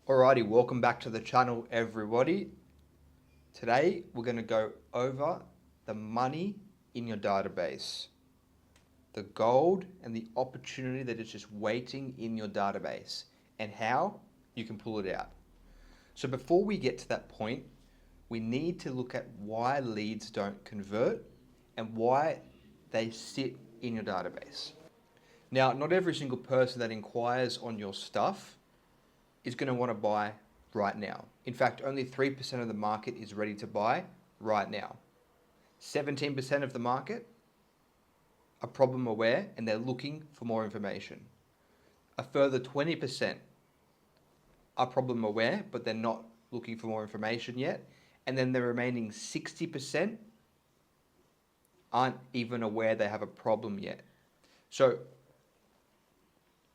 Alrighty, welcome back to the channel, everybody. Today we're going to go over the money in your database, the gold and the opportunity that is just waiting in your database, and how you can pull it out. So before we get to that point, we need to look at why leads don't convert and why they sit in your database. Now, not every single person that inquires on your stuff is going to want to buy right now. In fact, only 3% of the market is ready to buy right now. 17% of the market are problem aware and they're looking for more information. A further 20% are problem aware, but they're not looking for more information yet. And then the remaining 60% aren't even aware they have a problem yet. So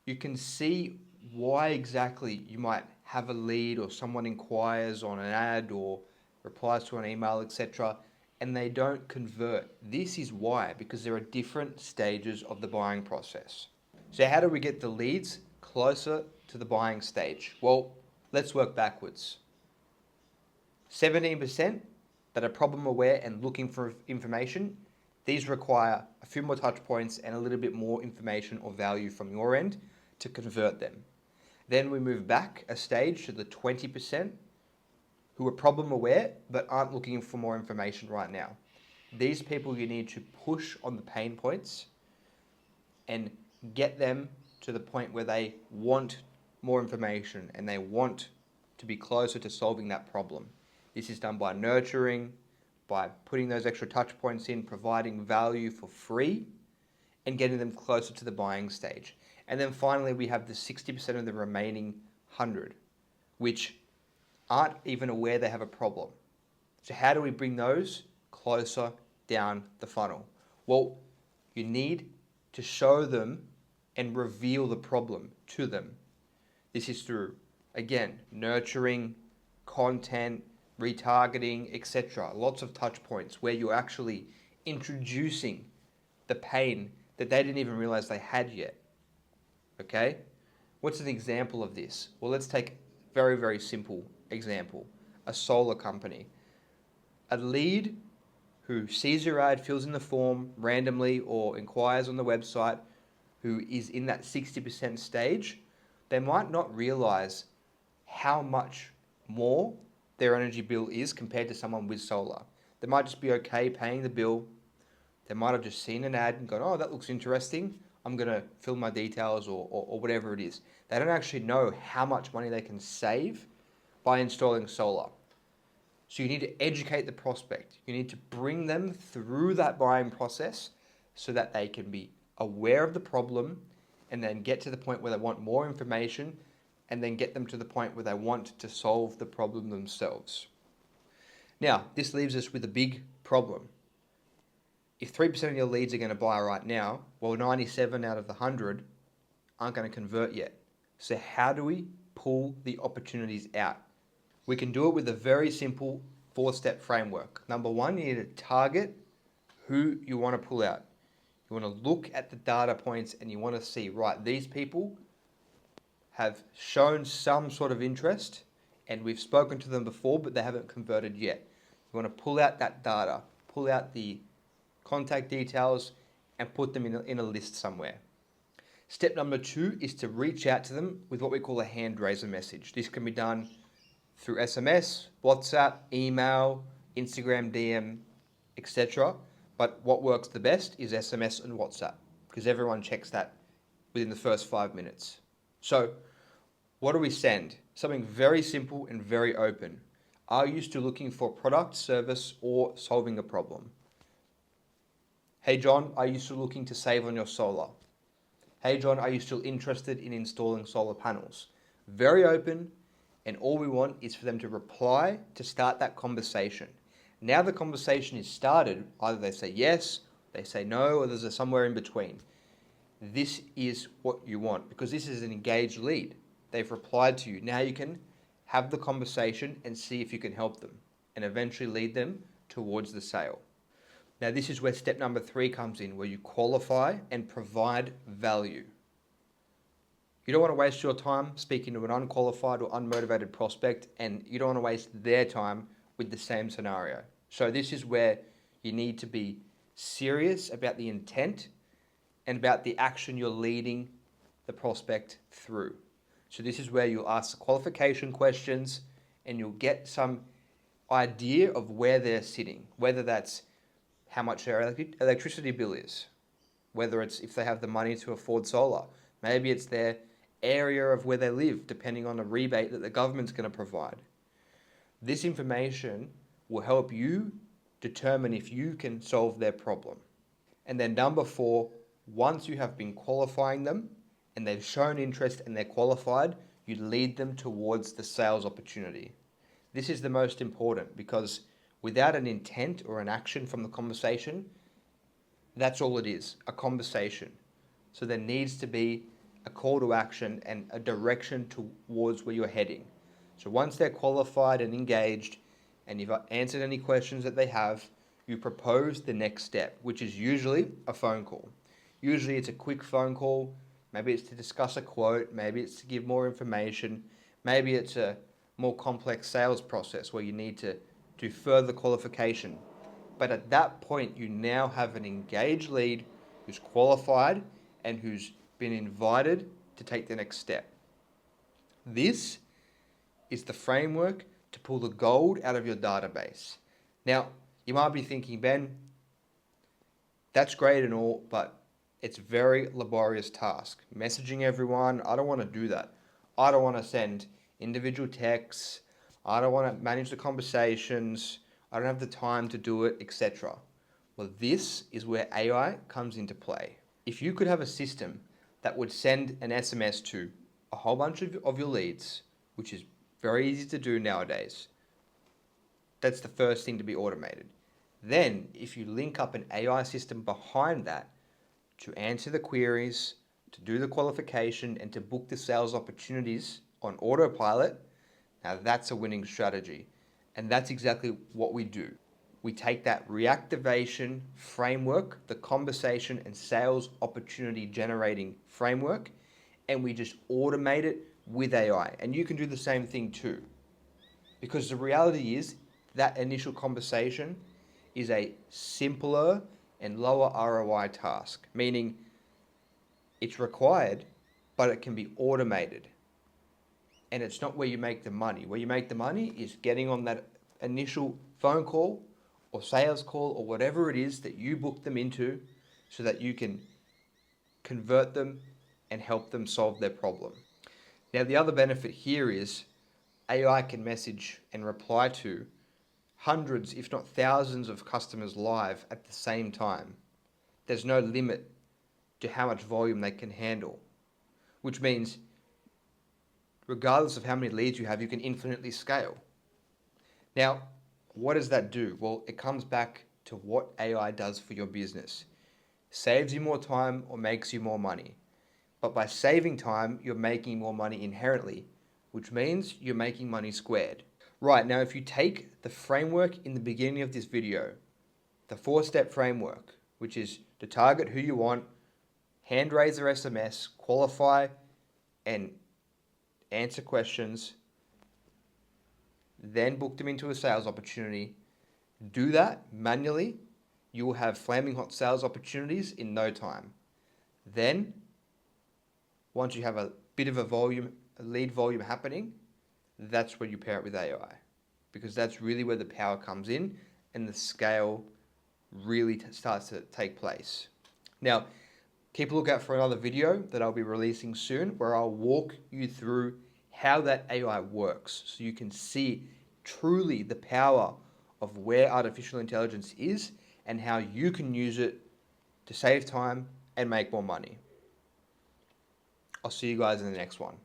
you can see why exactly you might have a lead or someone inquires on an ad or replies to an email, etc., and they don't convert. This is why, because there are different stages of the buying process. So how do we get the leads closer to the buying stage? Well, let's work backwards. 17% that are problem aware and looking for information, these require a few more touch points and a little bit more information or value from your end to convert them. Then we move back a stage to the 20% who are problem aware but aren't looking for more information right now. These people you need to push on the pain points and get them to the point where they want more information and they want to be closer to solving that problem. This is done by nurturing, by putting those extra touch points in, providing value for free, and getting them closer to the buying stage. And then finally, we have the 60% of the remaining 100, which aren't even aware they have a problem. So how do we bring those closer down the funnel? Well, you need to show them and reveal the problem to them. This is through, again, nurturing, content, retargeting, etc. Lots of touch points where you're actually introducing the pain that they didn't even realize they had yet. Okay? What's an example of this? Well, let's take a very, very simple example. A solar company. A lead who sees your ad, fills in the form randomly or inquires on the website, who is in that 60% stage, they might not realize how much more their energy bill is compared to someone with solar. They might just be okay paying the bill. They might have just seen an ad and gone, oh, that looks interesting. I'm going to fill my details or whatever it is. They don't actually know how much money they can save by installing solar. So you need to educate the prospect. You need to bring them through that buying process so that they can be aware of the problem and then get to the point where they want more information and then get them to the point where they want to solve the problem themselves. Now, this leaves us with a big problem. If 3% of your leads are going to buy right now, well, 97 out of the 100 aren't going to convert yet. So how do we pull the opportunities out? We can do it with a very simple 4-step framework. Number one, you need to target who you want to pull out. You want to look at the data points and you want to see, right, these people have shown some sort of interest and we've spoken to them before, but they haven't converted yet. You want to pull out that data, pull out the contact details and put them in a list somewhere. Step number 2 is to reach out to them with what we call a hand raiser message. This can be done through SMS, WhatsApp, email, Instagram DM, etc. But what works the best is SMS and WhatsApp because everyone checks that within the first 5 minutes. So what do we send? Something very simple and very open. Are you still looking for product, service, or solving a problem? Hey John, are you still looking to save on your solar? Hey John, are you still interested in installing solar panels? Very open, and all we want is for them to reply to start that conversation. Now the conversation is started, either they say yes, they say no, or there's somewhere in between. This is what you want because this is an engaged lead. They've replied to you. Now you can have the conversation and see if you can help them and eventually lead them towards the sale. Now this is where step number 3 comes in, where you qualify and provide value. You don't want to waste your time speaking to an unqualified or unmotivated prospect, and you don't want to waste their time with the same scenario. So this is where you need to be serious about the intent and about the action you're leading the prospect through. So this is where you'll ask the qualification questions and you'll get some idea of where they're sitting, whether that's how much their electricity bill is, whether it's if they have the money to afford solar, maybe it's their area of where they live, depending on the rebate that the government's going to provide. This information will help you determine if you can solve their problem. And then number 4, once you have been qualifying them and they've shown interest and they're qualified, you lead them towards the sales opportunity. This is the most important because without an intent or an action from the conversation, that's all it is, a conversation. So there needs to be a call to action and a direction towards where you're heading. So once they're qualified and engaged and you've answered any questions that they have, you propose the next step, which is usually a phone call. Usually it's a quick phone call. Maybe it's to discuss a quote. Maybe it's to give more information. Maybe it's a more complex sales process where you need to do further qualification. But at that point, you now have an engaged lead who's qualified and who's been invited to take the next step. This is the framework to pull the gold out of your database. Now, you might be thinking, Ben, that's great and all, but it's a very laborious task. Messaging everyone, I don't want to do that. I don't want to send individual texts. I don't want to manage the conversations. I don't have the time to do it, etc. Well, this is where AI comes into play. If you could have a system that would send an SMS to a whole bunch of your leads, which is very easy to do nowadays, that's the first thing to be automated. Then, if you link up an AI system behind that to answer the queries, to do the qualification, and to book the sales opportunities on autopilot, now that's a winning strategy. And that's exactly what we do. We take that reactivation framework, the conversation and sales opportunity generating framework, and we just automate it with AI. And you can do the same thing too. Because the reality is that initial conversation is a simpler and lower ROI task, meaning it's required, but it can be automated. And it's not where you make the money. Where you make the money is getting on that initial phone call or sales call or whatever it is that you book them into so that you can convert them and help them solve their problem. Now, the other benefit here is AI can message and reply to hundreds, if not thousands of customers live at the same time. There's no limit to how much volume they can handle, which means regardless of how many leads you have, you can infinitely scale. Now, what does that do? Well, it comes back to what AI does for your business. Saves you more time or makes you more money. But by saving time, you're making more money inherently, which means you're making money squared. Right, now if you take the framework in the beginning of this video, the 4-step framework, which is to target who you want, hand raise their SMS, qualify and answer questions, then book them into a sales opportunity. Do that manually. You will have flaming hot sales opportunities in no time. Then, once you have a bit of a lead volume happening, that's where you pair it with AI. Because that's really where the power comes in and the scale really starts to take place. Now, keep a lookout for another video that I'll be releasing soon where I'll walk you through how that AI works so you can see truly the power of where artificial intelligence is and how you can use it to save time and make more money. I'll see you guys in the next one.